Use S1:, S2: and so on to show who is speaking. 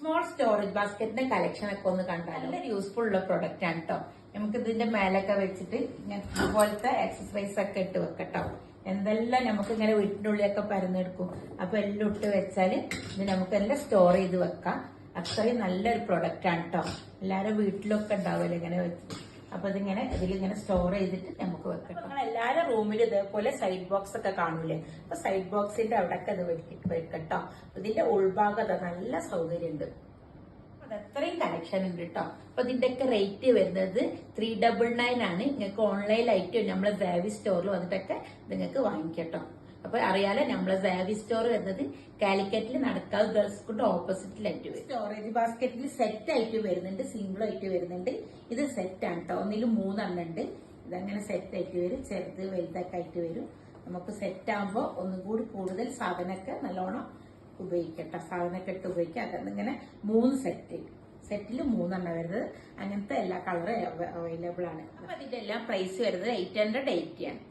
S1: Small storage ബാസ്ക്കറ്റിന്റെ collection ഒക്കെ ഒന്ന് കണ്ടാൽ നല്ല യൂസ്ഫുൾ ഉള്ള പ്രൊഡക്റ്റ് ആണ് കേട്ടോ. നമുക്ക് ഇതിന്റെ മേലൊക്കെ വെച്ചിട്ട് ഇങ്ങനെ ഇതുപോലത്തെ എക്സസൈസ് ഒക്കെ ഇട്ട് വെക്കട്ടോ. എന്തെല്ലാം നമുക്ക് ഇങ്ങനെ വീട്ടിന്റെ ഉള്ളിലൊക്കെ പരന്നെടുക്കും. അപ്പൊ എല്ലാം ഇട്ട് വെച്ചാല് ഇത് നമുക്ക് എല്ലാം സ്റ്റോർ ചെയ്ത് വെക്കാം. അത്രയും നല്ലൊരു പ്രൊഡക്റ്റ് ആണ് കേട്ടോ. എല്ലാവരും വീട്ടിലൊക്കെ ഉണ്ടാവുമല്ലോ ഇങ്ങനെ വെച്ച്. അപ്പൊ ഇതിലിങ്ങനെ സ്റ്റോർ ചെയ്തിട്ട് നമുക്ക് വെക്കാം. നിങ്ങൾ എല്ലാവരും റൂമിലും ഇതേപോലെ സൈഡ് ബോക്സ് ഒക്കെ കാണൂലേ? അപ്പൊ സൈഡ് ബോക്സിന്റെ അവിടെയൊക്കെ അത് വെക്കട്ടോ. ഇതിന്റെ ഉൾഭാഗത്ത് നല്ല സൗകര്യം ഉണ്ട്. അത്രയും കളക്ഷൻ ഉണ്ട് കേട്ടോ. അപ്പൊ ഇതിന്റെയൊക്കെ റേറ്റ് വരുന്നത് 399 ആണ്. നിങ്ങൾക്ക് ഓൺലൈനായിട്ട് നമ്മളെ സാവി സ്റ്റോറിൽ വന്നിട്ടൊക്കെ നിങ്ങൾക്ക് വാങ്ങിക്കട്ടോ. അപ്പൊ അറിയാലോ നമ്മളെ സാവി സ്റ്റോർ വരുന്നത് കാലിക്കറ്റിൽ നടക്കാവ് ഗേൾസ് സ്കൂളിന്റെ ഓപ്പോസിറ്റിലായിട്ട് വരും. സ്റ്റോറേജ് ബാസ്ക്കറ്റിൽ സെറ്റ് ആയിട്ട് വരുന്നുണ്ട്, സിംഗിൾ ആയിട്ട് വരുന്നുണ്ട്. ഇത് സെറ്റ് ആണ് കേട്ടോ. ഒന്നിൽ 3 എണ്ണം ഉണ്ട്. ഇതങ്ങനെ സെറ്റ് ആയിട്ട് വരും, ചെറുത് വലുതൊക്കെ ആയിട്ട് വരും. നമുക്ക് സെറ്റ് ആകുമ്പോൾ ഒന്നും കൂടി കൂടുതൽ സാധനമൊക്കെ നല്ലോണം ഉപയോഗിക്കട്ടോ. സാധനമൊക്കെ ഇട്ട് ഉപയോഗിക്കാം. അതിങ്ങനെ 3 സെറ്റിൽ 3 എണ്ണം വരുന്നത്. അങ്ങനത്തെ എല്ലാ കളറും അവൈലബിൾ ആണ്. അപ്പൊ അതിന്റെ എല്ലാം പ്രൈസ് വരുന്നത് 880 ആണ്.